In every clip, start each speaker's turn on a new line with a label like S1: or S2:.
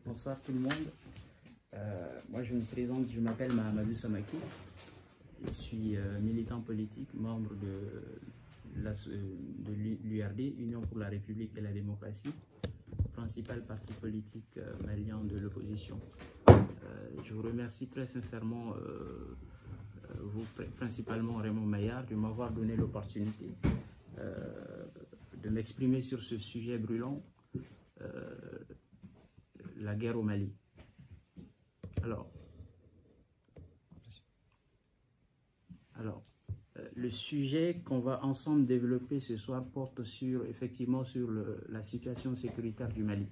S1: Bonsoir tout le monde. Moi je me présente, je m'appelle Mahamadou Samaki. Je suis militant politique, membre de l'URD, Union pour la République et la démocratie, principal parti politique malien de l'opposition. Je vous remercie très sincèrement, vous principalement Raymond Maillard, de m'avoir donné l'opportunité de m'exprimer sur ce sujet brûlant, la guerre au Mali. Alors, le sujet qu'on va ensemble développer ce soir porte effectivement sur la situation sécuritaire du Mali.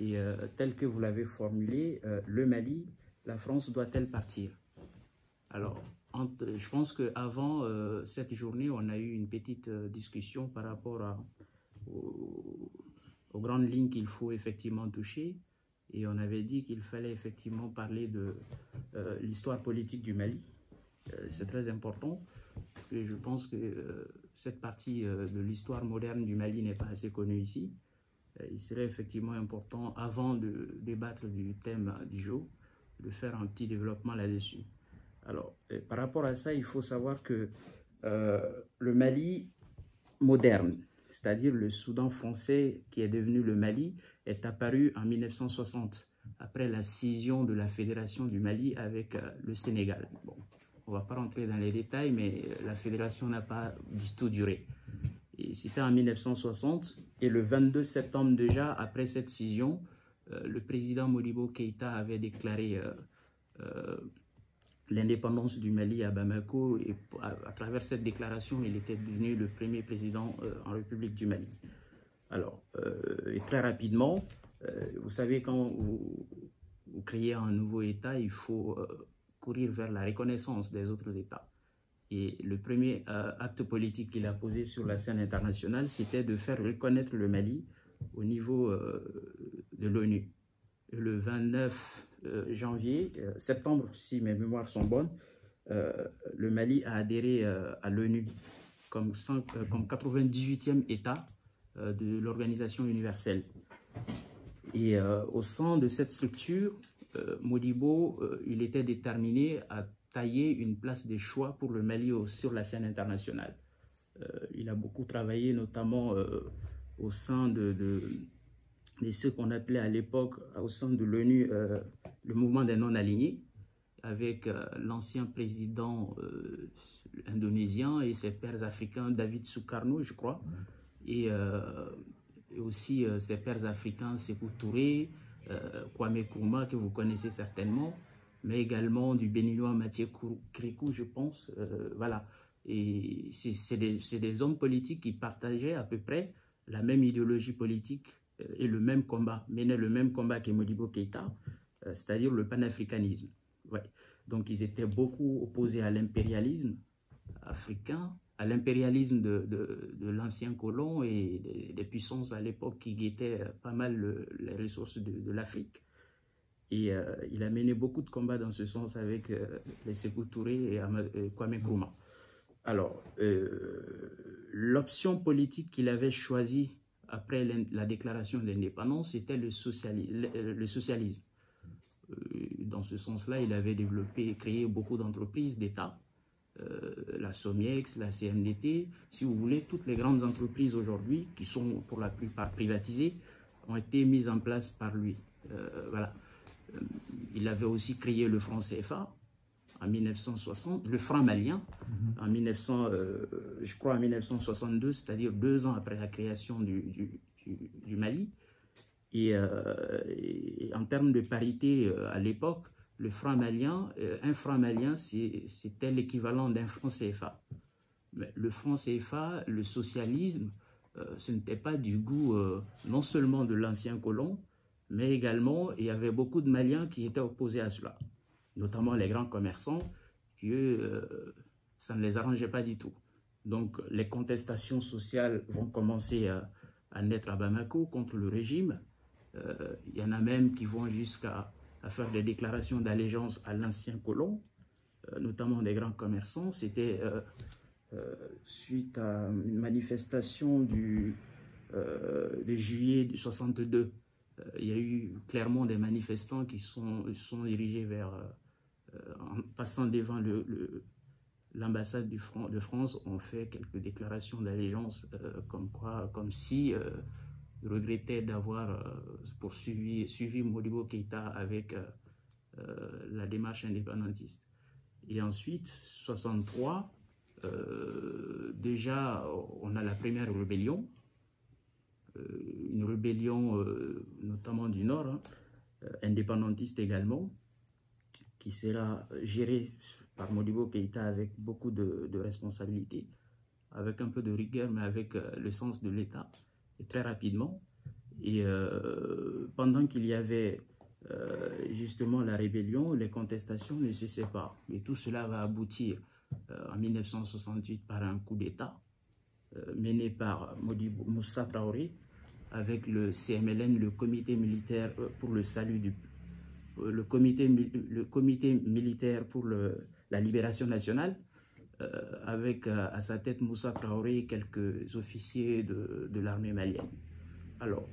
S1: Et tel que vous l'avez formulé, le Mali, la France doit-elle partir? Alors, je pense qu'avant cette journée, on a eu une petite discussion par rapport aux grandes lignes qu'il faut effectivement toucher. Et on avait dit qu'il fallait effectivement parler de l'histoire politique du Mali. C'est très important, parce que je pense que cette partie de l'histoire moderne du Mali n'est pas assez connue ici. Il serait effectivement important, avant de débattre du thème du jour, de faire un petit développement là-dessus. Alors, par rapport à ça, il faut savoir que le Mali moderne, c'est-à-dire le Soudan français qui est devenu le Mali, est apparu en 1960, après la scission de la Fédération du Mali avec le Sénégal. Bon, on ne va pas rentrer dans les détails, mais la fédération n'a pas du tout duré. C'était en 1960, et le 22 septembre déjà, après cette scission, le président Modibo Keïta avait déclaré l'indépendance du Mali à Bamako, et à travers cette déclaration, il était devenu le premier président en République du Mali. Alors, et très rapidement, vous savez, quand vous créez un nouveau État, il faut courir vers la reconnaissance des autres États. Et le premier acte politique qu'il a posé sur la scène internationale, c'était de faire reconnaître le Mali au niveau de l'ONU. Le 29 septembre, si mes mémoires sont bonnes, le Mali a adhéré à l'ONU comme 98e État de l'Organisation universelle. Et au sein de cette structure, Modibo, il était déterminé à tailler une place de choix pour le Mali sur la scène internationale. Il a beaucoup travaillé, notamment au sein de ce qu'on appelait à l'époque, au sein de l'ONU, le mouvement des non-alignés, avec l'ancien président indonésien et ses pairs africains, David Sukarno, je crois, et aussi ses pairs africains, Sékou Touré, Kwame Nkrumah, que vous connaissez certainement, mais également du béninois Mathieu Krikou, je pense. Voilà. Et c'est des hommes politiques qui partageaient à peu près la même idéologie politique et le même combat, menaient le même combat que Modibo Keïta, c'est-à-dire le panafricanisme. Ouais. Donc ils étaient beaucoup opposés à l'impérialisme africain, à l'impérialisme de l'ancien colon et des puissances à l'époque qui guettaient pas mal les ressources de l'Afrique. Et il a mené beaucoup de combats dans ce sens avec les Sékou Touré et Kwame Nkrumah. Alors, l'option politique qu'il avait choisie après la déclaration d'indépendance, c'était le socialisme. Dans ce sens-là, il avait créé beaucoup d'entreprises d'État, la Somiex, la CMDT, si vous voulez, toutes les grandes entreprises aujourd'hui, qui sont pour la plupart privatisées, ont été mises en place par lui. Voilà. Il avait aussi créé le franc CFA en 1960, le franc malien en 1962, c'est-à-dire 2 ans après la création du Mali. Et en termes de parité à l'époque, le franc malien, un franc malien, c'était l'équivalent d'un franc CFA. Mais le franc CFA, le socialisme, ce n'était pas du goût non seulement de l'ancien colon, mais également, il y avait beaucoup de Maliens qui étaient opposés à cela, notamment les grands commerçants, qui eux, ça ne les arrangeait pas du tout. Donc, les contestations sociales vont commencer à naître à Bamako contre le régime. Il y en a même qui vont jusqu'à faire des déclarations d'allégeance à l'ancien colon, notamment des grands commerçants. C'était suite à une manifestation de juillet 62 il y a eu clairement des manifestants qui sont dirigés vers, en passant devant l'ambassade de France, ont fait quelques déclarations d'allégeance, comme si ils regrettaient d'avoir suivi Modibo Keïta avec la démarche indépendantiste. Et ensuite, 63, déjà, on a la première rébellion, une rébellion notamment du Nord, hein, indépendantiste également, qui sera gérée par Modibo Keïta avec beaucoup de responsabilités, avec un peu de rigueur, mais avec le sens de l'État, et très rapidement. Et pendant qu'il y avait justement la rébellion, les contestations ne cessaient pas. Et tout cela va aboutir en 1968 par un coup d'État mené par Moussa Traoré avec le CMLN, le comité militaire pour le salut du le comité militaire pour la libération nationale, avec à sa tête Moussa Traoré et quelques officiers de l'armée malienne. Alors,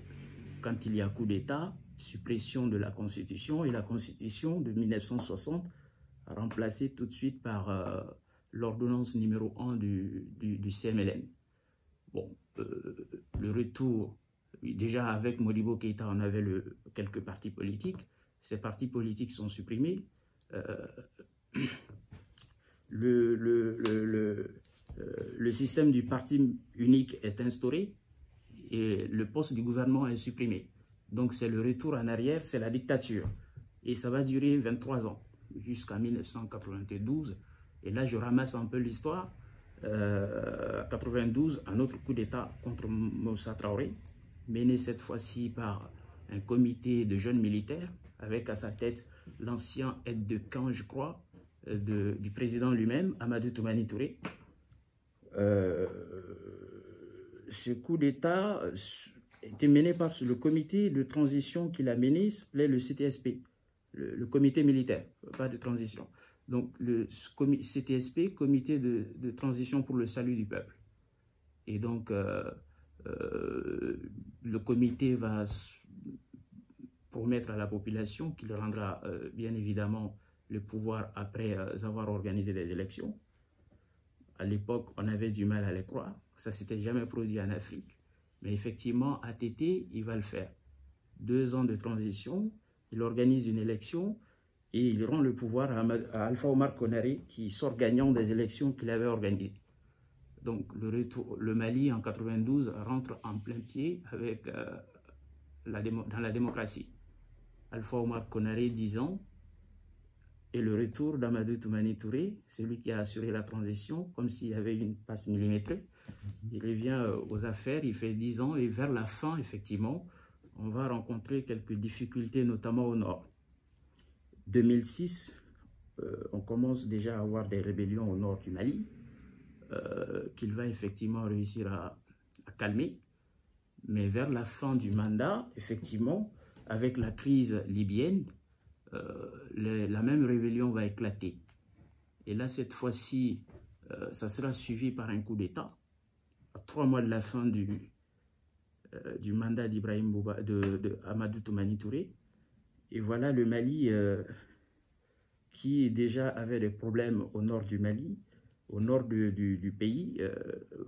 S1: quand il y a coup d'État, suppression de la Constitution, et la Constitution de 1960 a remplacé tout de suite par l'ordonnance numéro 1 du CMLN. Bon, le retour, déjà avec Modibo Keïta, on avait quelques partis politiques. Ces partis politiques sont supprimés. Le système du parti unique est instauré et le poste du gouvernement est supprimé. Donc c'est le retour en arrière, c'est la dictature. Et ça va durer 23 ans, jusqu'à 1992. Et là, je ramasse un peu l'histoire. 92, un autre coup d'État contre Moussa Traoré, mené cette fois-ci par un comité de jeunes militaires, avec à sa tête l'ancien aide de camp, je crois, du président lui-même, Amadou Toumani Touré. Ce coup d'État était mené par le comité de transition qu'il a mené, s'appelait le CTSP, le comité militaire, pas de transition. Donc le CTSP, comité de transition pour le salut du peuple. Et donc le comité va promettre à la population qu'il rendra bien évidemment le pouvoir après avoir organisé des élections. À l'époque, on avait du mal à les croire. Ça ne s'était jamais produit en Afrique. Mais effectivement, ATT, il va le faire. 2 ans de transition, il organise une élection et il rend le pouvoir à Alpha Omar Konaré, qui sort gagnant des élections qu'il avait organisées. Donc le Mali, en 92, rentre en plein pied avec, dans la démocratie. Alpha Omar Konaré, 10 ans, et le retour d'Amadou Toumani Touré, celui qui a assuré la transition, comme s'il y avait une passe millimétrée. Il revient aux affaires, il fait 10 ans, et vers la fin, effectivement, on va rencontrer quelques difficultés, notamment au nord. 2006, on commence déjà à avoir des rébellions au nord du Mali, qu'il va effectivement réussir à calmer. Mais vers la fin du mandat, effectivement, avec la crise libyenne, la même rébellion va éclater. Et là, cette fois-ci, ça sera suivi par un coup d'État. À 3 mois de la fin du mandat d'Ibrahim Bouba, de Amadou Toumani Touré. Et voilà le Mali qui déjà avait des problèmes au nord du Mali, au nord du pays,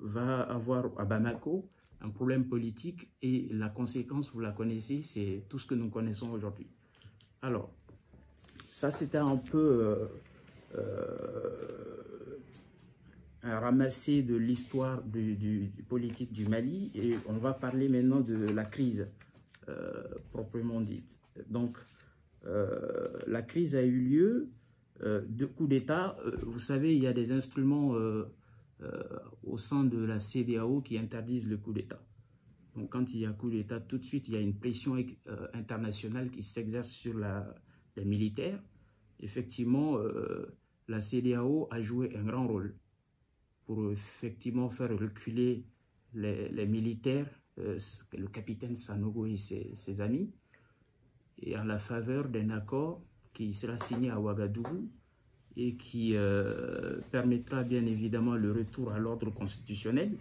S1: va avoir à Bamako un problème politique, et la conséquence, vous la connaissez, c'est tout ce que nous connaissons aujourd'hui. Alors, ça c'était un peu un ramassé de l'histoire du politique du Mali, et on va parler maintenant de la crise proprement dite. Donc, la crise a eu lieu de coup d'État. Vous savez, il y a des instruments au sein de la CEDEAO qui interdisent le coup d'État. Donc quand il y a coup d'État, tout de suite, il y a une pression internationale qui s'exerce sur les militaires. Effectivement, la CEDEAO a joué un grand rôle pour effectivement faire reculer les militaires, le capitaine Sanogo et ses amis, et en la faveur d'un accord qui sera signé à Ouagadougou et qui permettra bien évidemment le retour à l'ordre constitutionnel.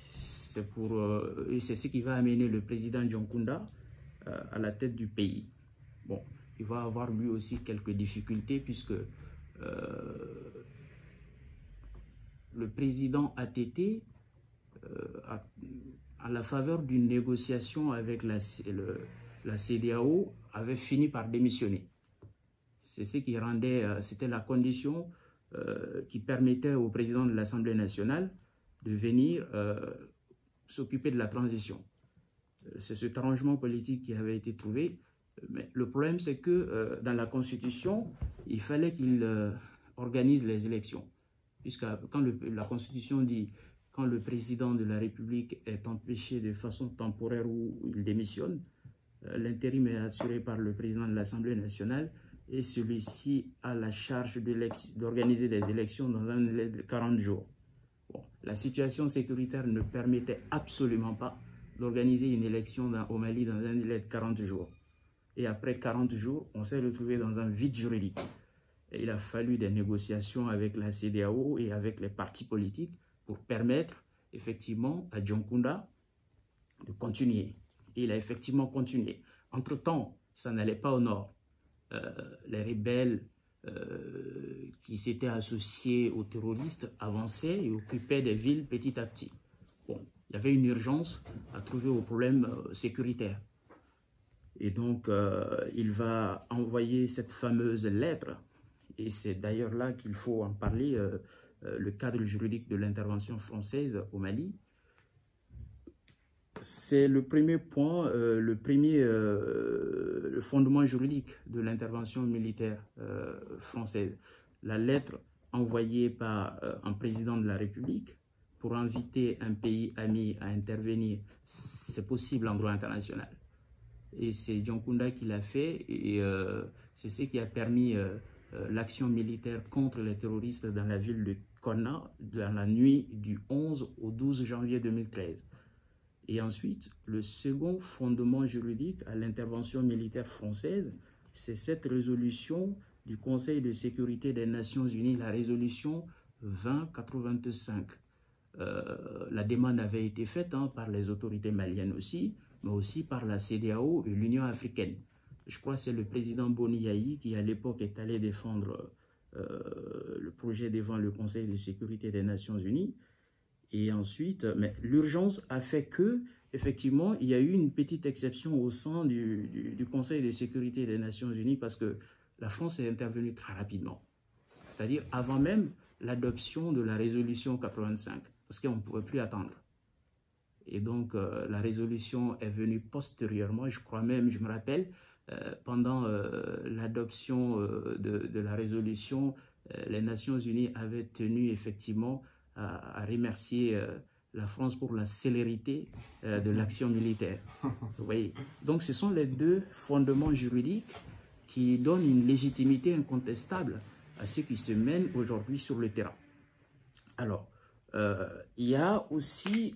S1: C'est ce qui va amener le président Dionkunda à la tête du pays. Bon, il va avoir lui aussi quelques difficultés puisque le président ATT, à la faveur d'une négociation avec la CEDEAO, avait fini par démissionner. C'est ce qui rendait, c'était la condition qui permettait au président de l'Assemblée nationale de venir s'occuper de la transition. C'est cet arrangement politique qui avait été trouvé. Mais le problème, c'est que dans la Constitution, il fallait qu'il organise les élections. Puisque quand la Constitution dit quand le président de la République est empêché de façon temporaire ou il démissionne, l'intérim est assuré par le président de l'Assemblée nationale et celui-ci a la charge d'organiser des élections dans un délai de 40 jours. Bon, la situation sécuritaire ne permettait absolument pas d'organiser une élection au Mali dans un délai de 40 jours. Et après 40 jours, on s'est retrouvé dans un vide juridique. Et il a fallu des négociations avec la CEDEAO et avec les partis politiques pour permettre effectivement à Dionkunda de continuer. Et il a effectivement continué. Entre-temps, ça n'allait pas au nord. Les rebelles qui s'étaient associés aux terroristes avançaient et occupaient des villes petit à petit. Bon, il y avait une urgence à trouver au problème sécuritaire. Et donc, il va envoyer cette fameuse lettre, et c'est d'ailleurs là qu'il faut en parler, le cadre juridique de l'intervention française au Mali. C'est le premier point, le fondement juridique de l'intervention militaire française. La lettre envoyée par un président de la République pour inviter un pays ami à intervenir, c'est possible en droit international. Et c'est Dionkunda qui l'a fait, et c'est ce qui a permis l'action militaire contre les terroristes dans la ville de Konna dans la nuit du 11 au 12 janvier 2013. Et ensuite, le second fondement juridique à l'intervention militaire française, c'est cette résolution du Conseil de sécurité des Nations Unies, la résolution 2085. La demande avait été faite par les autorités maliennes aussi, mais aussi par la CEDEAO et l'Union africaine. Je crois que c'est le président Boni Yayi qui, à l'époque, est allé défendre le projet devant le Conseil de sécurité des Nations Unies. Et ensuite, mais l'urgence a fait que, effectivement, il y a eu une petite exception au sein du Conseil de sécurité des Nations Unies parce que la France est intervenue très rapidement. C'est-à-dire avant même l'adoption de la résolution 85, parce qu'on ne pouvait plus attendre. Et donc, la résolution est venue postérieurement, je crois même, je me rappelle, pendant l'adoption de la résolution, les Nations Unies avaient tenu effectivement à remercier la France pour la célérité de l'action militaire. Vous voyez. Donc, ce sont les deux fondements juridiques qui donnent une légitimité incontestable à ce qui se mène aujourd'hui sur le terrain. Alors, il y a aussi,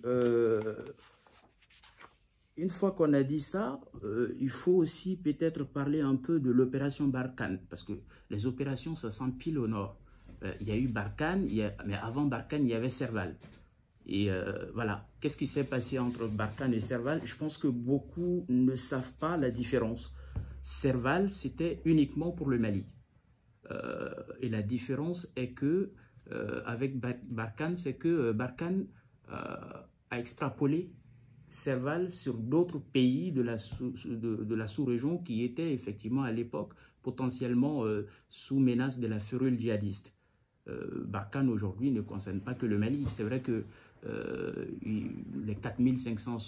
S1: une fois qu'on a dit ça, il faut aussi peut-être parler un peu de l'opération Barkhane, parce que les opérations, ça s'empile au nord. Il y a eu Barkhane, mais avant Barkhane, il y avait Serval. Et voilà, qu'est-ce qui s'est passé entre Barkhane et Serval? Je pense que beaucoup ne savent pas la différence. Serval, c'était uniquement pour le Mali. Et la différence est que, avec Barkhane, c'est que Barkhane a extrapolé Serval sur d'autres pays de la sous-région qui étaient effectivement à l'époque potentiellement sous menace de la férule djihadiste. Barkhane aujourd'hui ne concerne pas que le Mali. C'est vrai que les 4500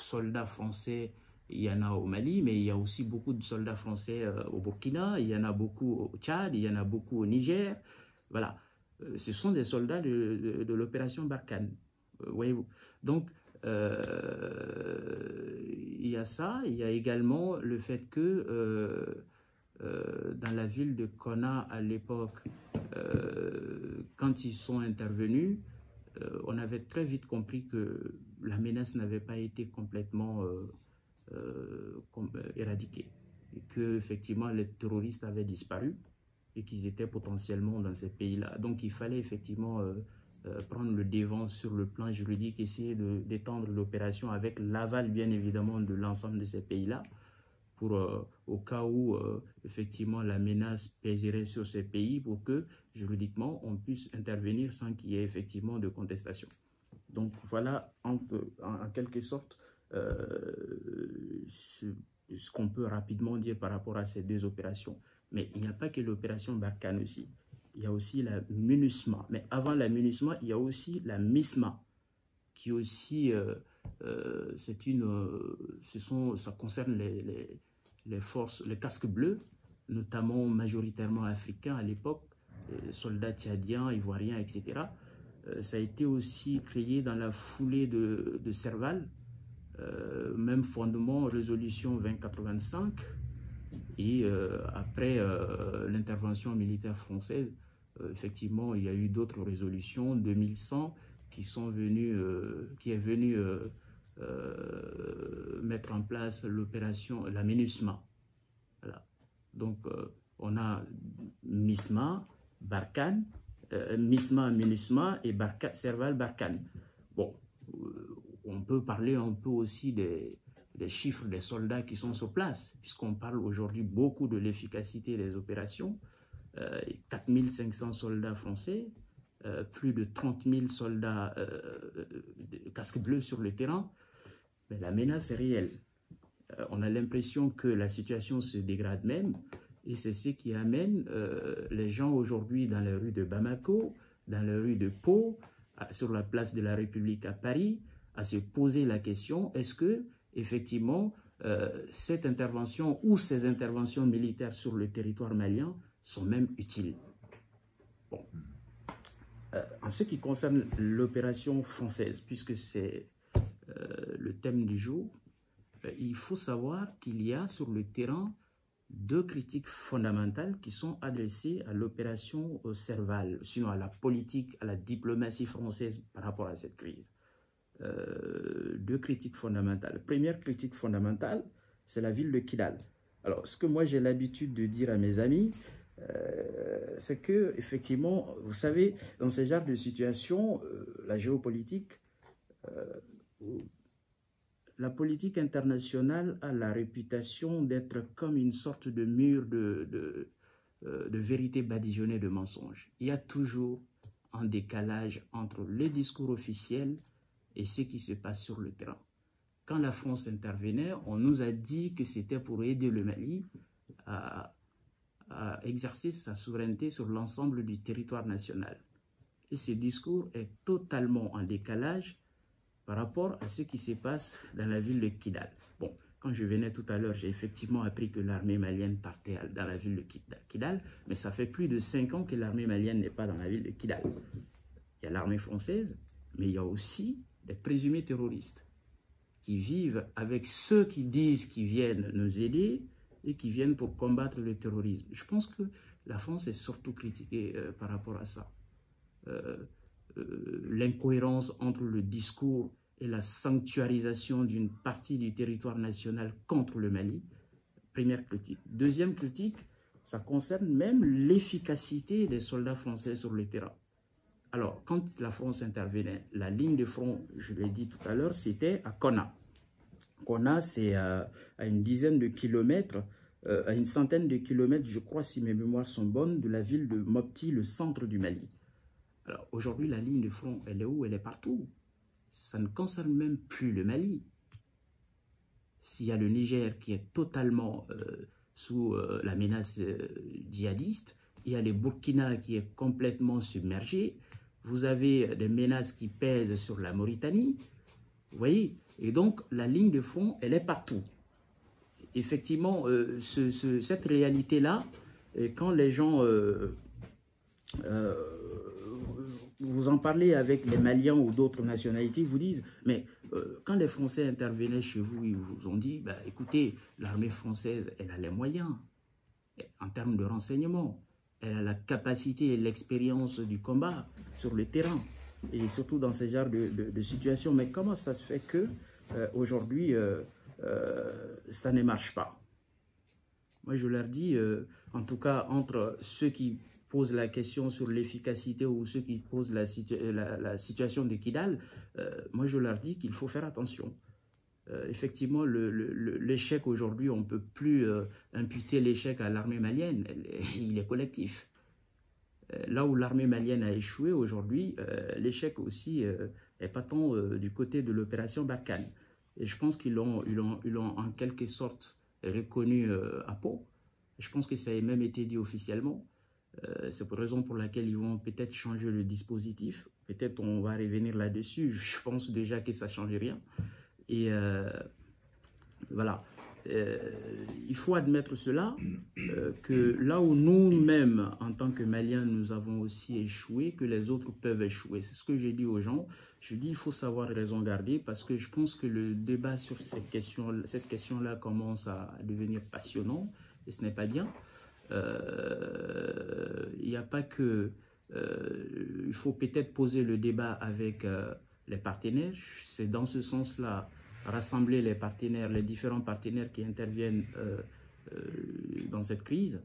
S1: soldats français, il y en a au Mali, mais il y a aussi beaucoup de soldats français au Burkina, il y en a beaucoup au Tchad, il y en a beaucoup au Niger. Voilà, ce sont des soldats de l'opération Barkhane, voyez-vous. Donc, il y a ça, il y a également le fait que dans la ville de Konna à l'époque, quand ils sont intervenus, on avait très vite compris que la menace n'avait pas été complètement éradiquée et que effectivement les terroristes avaient disparu et qu'ils étaient potentiellement dans ces pays-là. Donc il fallait effectivement prendre le devant sur le plan juridique, essayer d'étendre l'opération avec l'aval bien évidemment de l'ensemble de ces pays-là. au cas où, effectivement, la menace pèserait sur ces pays pour que, juridiquement, on puisse intervenir sans qu'il y ait effectivement de contestation. Donc, voilà, en quelque sorte, ce qu'on peut rapidement dire par rapport à ces deux opérations. Mais il n'y a pas que l'opération Barkhane aussi. Il y a aussi la MINUSMA. Mais avant la MINUSMA, il y a aussi la MISMA, qui aussi, ça concerne les forces, les casques bleus, notamment majoritairement africains à l'époque, soldats tchadiens, ivoiriens, etc. Ça a été aussi créé dans la foulée de Serval, même fondement, résolution 2085, et après l'intervention militaire française, effectivement, il y a eu d'autres résolutions, 2100, qui est venu mettre en place l'opération, la MINUSMA. Voilà. Donc, on a MISMA, Barkhane, MISMA, MINUSMA et Serval Barkhane. Bon, on peut parler un peu aussi des chiffres des soldats qui sont sur place, puisqu'on parle aujourd'hui beaucoup de l'efficacité des opérations. 4500 soldats français, plus de 30 000 soldats casques bleus sur le terrain. Mais la menace est réelle. On a l'impression que la situation se dégrade même, et c'est ce qui amène les gens aujourd'hui dans les rues de Bamako, dans les rues de Pau, sur la place de la République à Paris, à se poser la question, est-ce que effectivement cette intervention ou ces interventions militaires sur le territoire malien sont même utiles? Bon. En ce qui concerne l'opération française, puisque c'est le thème du jour, il faut savoir qu'il y a sur le terrain deux critiques fondamentales qui sont adressées à l'opération Serval, sinon à la politique, à la diplomatie française par rapport à cette crise. Deux critiques fondamentales. Première critique fondamentale, c'est la ville de Kidal. Alors, ce que moi j'ai l'habitude de dire à mes amis, c'est que, effectivement, vous savez, dans ce genre de situation, la géopolitique, la politique internationale a la réputation d'être comme une sorte de mur de vérité badigeonnée de mensonges. Il y a toujours un décalage entre les discours officiels et ce qui se passe sur le terrain. Quand la France intervenait, on nous a dit que c'était pour aider le Mali à exercer sa souveraineté sur l'ensemble du territoire national. Et ce discours est totalement en décalage par rapport à ce qui se passe dans la ville de Kidal. Bon, quand je venais tout à l'heure, j'ai effectivement appris que l'armée malienne partait dans la ville de Kidal, mais ça fait plus de 5 ans que l'armée malienne n'est pas dans la ville de Kidal. Il y a l'armée française, mais il y a aussi des présumés terroristes qui vivent avec ceux qui disent qu'ils viennent nous aider et qui viennent pour combattre le terrorisme. Je pense que la France est surtout critiquée par rapport à ça. L'incohérence entre le discours et la sanctuarisation d'une partie du territoire national contre le Mali. Première critique. Deuxième critique, ça concerne même l'efficacité des soldats français sur le terrain. Alors, quand la France intervenait, la ligne de front, je l'ai dit tout à l'heure, c'était à Konna. Konna, c'est à une dizaine de kilomètres, à une centaine de kilomètres, je crois, si mes mémoires sont bonnes, de la ville de Mopti, le centre du Mali. Alors, aujourd'hui, la ligne de front, elle est où? Elle est partout. Ça ne concerne même plus le Mali. S'il y a le Niger qui est totalement sous la menace djihadiste, il y a le Burkina qui est complètement submergé, vous avez des menaces qui pèsent sur la Mauritanie, vous voyez? Et donc, la ligne de front, elle est partout. Effectivement, cette réalité-là, quand les gens... vous en parlez avec les Maliens ou d'autres nationalités, ils vous disent, mais quand les Français intervenaient chez vous, ils vous ont dit, bah, écoutez, l'armée française, elle a les moyens en termes de renseignement. Elle a la capacité et l'expérience du combat sur le terrain, et surtout dans ce genre de situation. Mais comment ça se fait que aujourd'hui, ça ne marche pas? Moi, je leur dis, en tout cas, entre ceux qui posent la question sur l'efficacité ou ceux qui posent la situation de Kidal, moi, je leur dis qu'il faut faire attention. effectivement, l'échec aujourd'hui, on ne peut plus imputer l'échec à l'armée malienne, il est collectif. Là où l'armée malienne a échoué aujourd'hui, l'échec aussi est patent du côté de l'opération Barkhane. Et je pense qu'ils l'ont en quelque sorte reconnu à Pau. Je pense que ça a même été dit officiellement. C'est pour raison pour laquelle ils vont peut-être changer le dispositif. Peut-être on va revenir là-dessus. Je pense déjà que ça ne change rien. Et voilà. Il faut admettre cela, que là où nous-mêmes, en tant que Maliens, nous avons aussi échoué, que les autres peuvent échouer. C'est ce que j'ai dit aux gens. Je dis il faut savoir raison garder, parce que je pense que le débat sur cette question-là commence à devenir passionnant, et ce n'est pas bien. Il n'y a pas que... il faut peut-être poser le débat avec les partenaires. C'est dans ce sens-là, rassembler les partenaires, les différents partenaires qui interviennent dans cette crise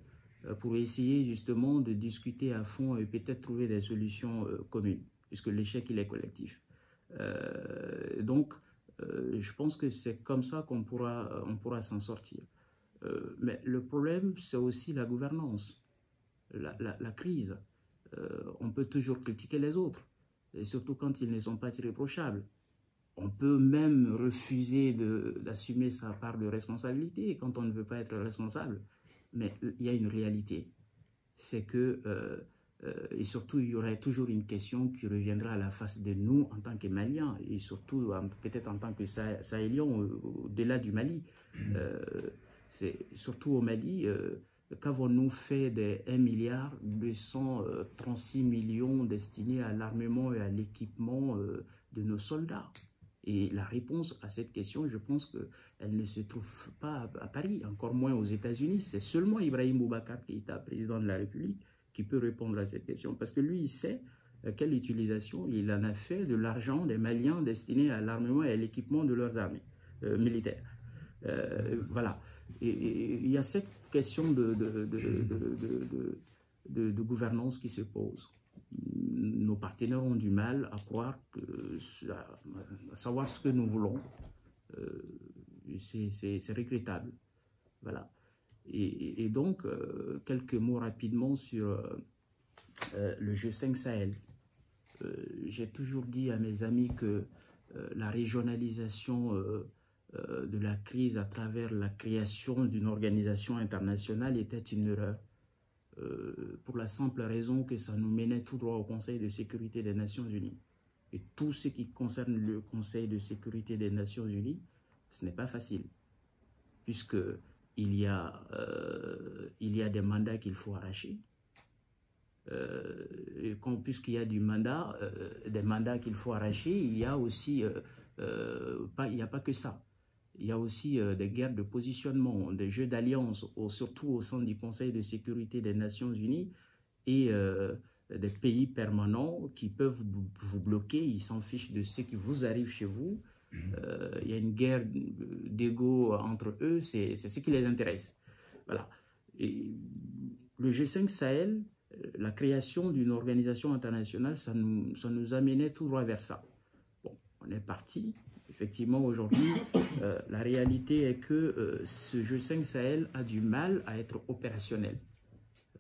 S1: pour essayer justement de discuter à fond et peut-être trouver des solutions communes, puisque l'échec, il est collectif. Donc, je pense que c'est comme ça qu'on pourra s'en sortir. Mais le problème, c'est aussi la gouvernance, la crise. On peut toujours critiquer les autres, et surtout quand ils ne sont pas irréprochables. On peut même refuser d'assumer sa part de responsabilité quand on ne veut pas être responsable. Mais il y a une réalité, c'est que, et surtout, il y aurait toujours une question qui reviendra à la face de nous en tant que Maliens, et surtout peut-être en tant que Sahéliens au-delà du Mali. Surtout au Mali, qu'avons-nous fait des 1,236 milliard destinés à l'armement et à l'équipement de nos soldats? Et la réponse à cette question, je pense qu'elle ne se trouve pas à Paris, encore moins aux États-Unis. C'est seulement Ibrahim Boubacar Keïta, président de la République, qui peut répondre à cette question. Parce que lui, il sait quelle utilisation il en a fait de l'argent des Maliens destiné à l'armement et à l'équipement de leurs armées militaires. Voilà. Et il y a cette question de gouvernance qui se pose. Nos partenaires ont du mal à croire, à savoir ce que nous voulons. C'est regrettable. Voilà. Et donc, quelques mots rapidement sur le G5 Sahel. J'ai toujours dit à mes amis que la régionalisation de la crise à travers la création d'une organisation internationale était une erreur. Pour la simple raison que ça nous menait tout droit au Conseil de sécurité des Nations Unies. Et tout ce qui concerne le Conseil de sécurité des Nations Unies, ce n'est pas facile, puisqu'il y a des mandats qu'il faut arracher. Puisqu'il y a des mandats qu'il faut arracher, il y a aussi, il n'y a pas que ça. Il y a aussi des guerres de positionnement, des jeux d'alliance, surtout au sein du Conseil de sécurité des Nations Unies, et des pays permanents qui peuvent vous bloquer, ils s'en fichent de ce qui vous arrive chez vous. Il y a une guerre d'ego entre eux, c'est ce qui les intéresse. Voilà. Et le G5 Sahel, la création d'une organisation internationale, ça nous amenait tout droit vers ça. Bon, on est parti. Effectivement, aujourd'hui, la réalité est que ce G5 Sahel a du mal à être opérationnel,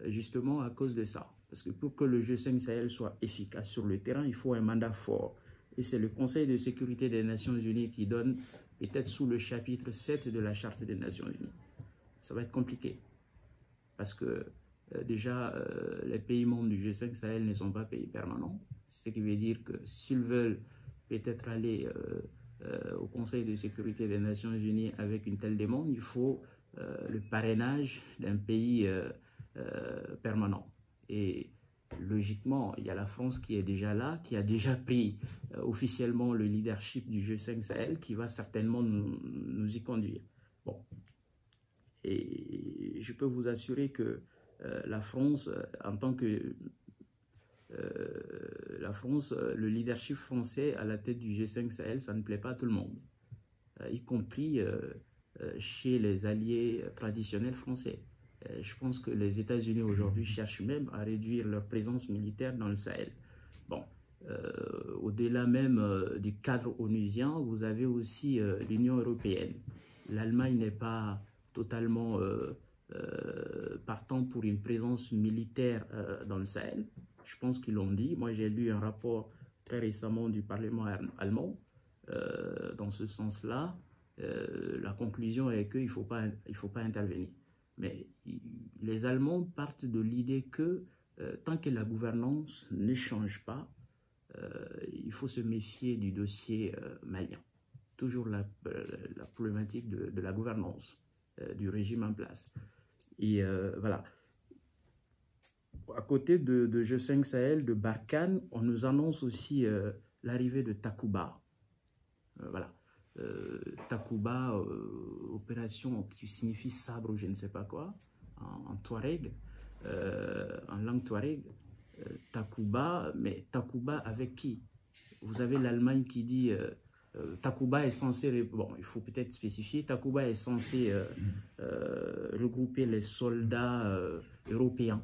S1: justement à cause de ça. Parce que pour que le G5 Sahel soit efficace sur le terrain, il faut un mandat fort. Et c'est le Conseil de sécurité des Nations Unies qui donne, peut-être sous le chapitre 7 de la Charte des Nations Unies. Ça va être compliqué. Parce que déjà, les pays membres du G5 Sahel ne sont pas pays permanents. Ce qui veut dire que s'ils veulent peut-être aller au Conseil de sécurité des Nations Unies avec une telle demande, il faut le parrainage d'un pays permanent. Et logiquement, il y a la France qui est déjà là, qui a déjà pris officiellement le leadership du G5 Sahel, qui va certainement nous y conduire. Bon. Et je peux vous assurer que la France, en tant que... le leadership français à la tête du G5 Sahel, ça ne plaît pas à tout le monde, y compris chez les alliés traditionnels français. Je pense que les États-Unis aujourd'hui cherchent même à réduire leur présence militaire dans le Sahel. Bon, Au-delà même du cadre onusien, vous avez aussi l'Union européenne. L'Allemagne n'est pas totalement partant pour une présence militaire dans le Sahel. Je pense qu'ils l'ont dit. Moi, j'ai lu un rapport très récemment du Parlement allemand. Dans ce sens-là, la conclusion est qu'il ne faut pas intervenir. Mais les Allemands partent de l'idée que tant que la gouvernance ne change pas, il faut se méfier du dossier malien. Toujours la problématique de la gouvernance, du régime en place. Et voilà. À côté de G5 Sahel, de Barkhane, on nous annonce aussi l'arrivée de Takuba. Voilà. Takuba, opération qui signifie sabre ou je ne sais pas quoi, en Touareg, en langue Touareg. Takuba, mais Takuba avec qui? Vous avez l'Allemagne qui dit Takuba est censé, bon, il faut peut-être spécifier, Takuba est censé regrouper les soldats européens.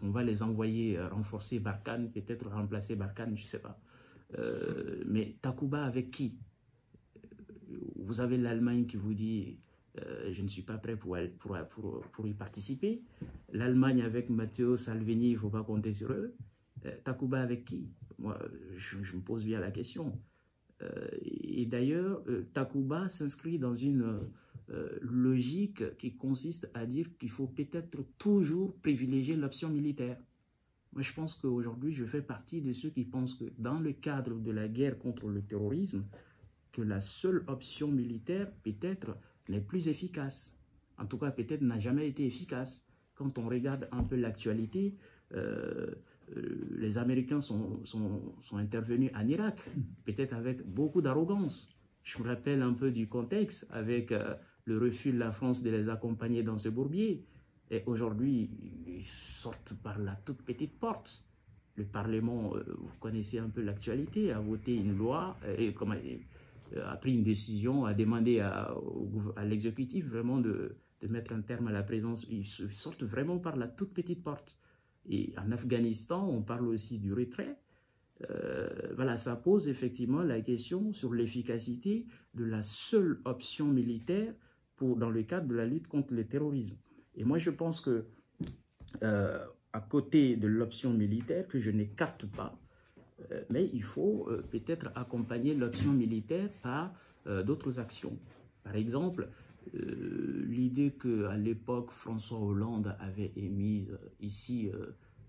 S1: On va les envoyer renforcer Barkhane, peut-être remplacer Barkhane, je ne sais pas. Mais Takuba avec qui? Vous avez l'Allemagne qui vous dit je ne suis pas prêt pour y participer. L'Allemagne avec Matteo Salvini, il ne faut pas compter sur eux. Takuba avec qui? Moi, je me pose bien la question. Et d'ailleurs, Takuba s'inscrit dans une logique qui consiste à dire qu'il faut peut-être toujours privilégier l'option militaire. Moi, je pense qu'aujourd'hui, je fais partie de ceux qui pensent que dans le cadre de la guerre contre le terrorisme, que la seule option militaire, peut-être, n'est plus efficace. En tout cas, peut-être n'a jamais été efficace. Quand on regarde un peu l'actualité, les Américains sont intervenus en Irak, peut-être avec beaucoup d'arrogance. Je me rappelle un peu du contexte, avec le refus de la France de les accompagner dans ce bourbier. Et aujourd'hui, ils sortent par la toute petite porte. Le Parlement, vous connaissez un peu l'actualité, a voté une loi, a pris une décision, a demandé à l'exécutif vraiment de mettre un terme à la présence. Ils sortent vraiment par la toute petite porte. Et en Afghanistan, on parle aussi du retrait. Voilà, ça pose effectivement la question sur l'efficacité de la seule option militaire dans le cadre de la lutte contre le terrorisme. Et moi, je pense que à côté de l'option militaire, que je n'écarte pas, mais il faut peut-être accompagner l'option militaire par d'autres actions. Par exemple, l'idée qu'à l'époque François Hollande avait émise ici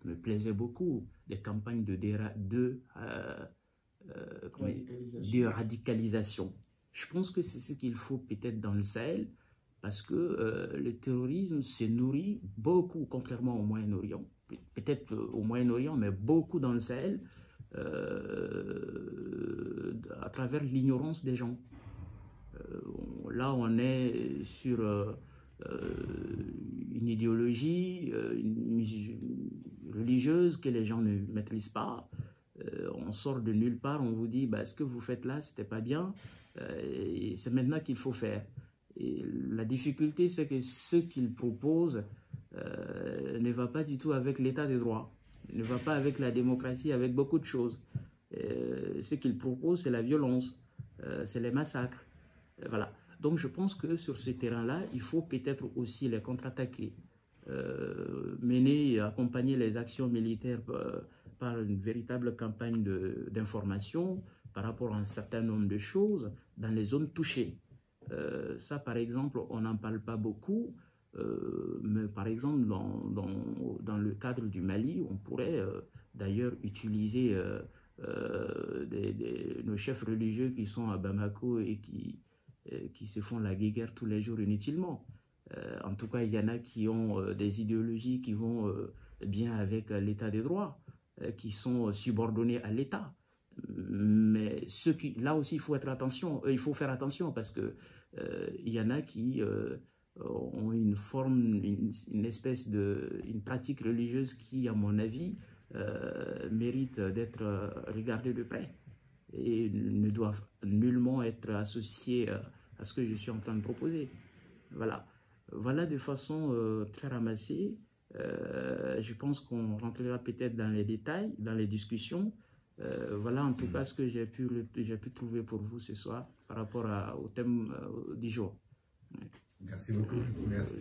S1: me plaisait beaucoup, des campagnes de radicalisation. Je pense que c'est ce qu'il faut peut-être dans le Sahel, parce que le terrorisme se nourrit beaucoup, contrairement au Moyen-Orient, peut-être au Moyen-Orient, mais beaucoup dans le Sahel, à travers l'ignorance des gens. Là, on est sur une idéologie religieuse que les gens ne maîtrisent pas. On sort de nulle part, on vous dit bah, ce que vous faites là, c'était pas bien, et c'est maintenant qu'il faut faire. Et la difficulté, c'est que ce qu'ils proposent ne va pas du tout avec l'état de droit, ne va pas avec la démocratie, avec beaucoup de choses. Ce qu'ils proposent, c'est la violence, c'est les massacres. Voilà. Donc je pense que sur ce terrain-là, il faut peut-être aussi les contre-attaquer, mener et accompagner les actions militaires par une véritable campagne d'information par rapport à un certain nombre de choses dans les zones touchées. Ça, par exemple, on n'en parle pas beaucoup, mais par exemple, dans le cadre du Mali, on pourrait d'ailleurs utiliser nos chefs religieux qui sont à Bamako et qui se font la guéguerre tous les jours inutilement. En tout cas, il y en a qui ont des idéologies qui vont bien avec l'état des droits, qui sont subordonnés à l'État. Mais là aussi, il faut faire attention parce que il y en a qui ont une pratique religieuse qui, à mon avis, mérite d'être regardée de près et ne doivent nullement être associés à ce que je suis en train de proposer. Voilà. Voilà de façon très ramassée Je pense qu'on rentrera peut-être dans les détails, dans les discussions. Voilà en tout cas ce que j'ai pu trouver pour vous ce soir par rapport au thème du jour.
S2: Merci beaucoup. Merci.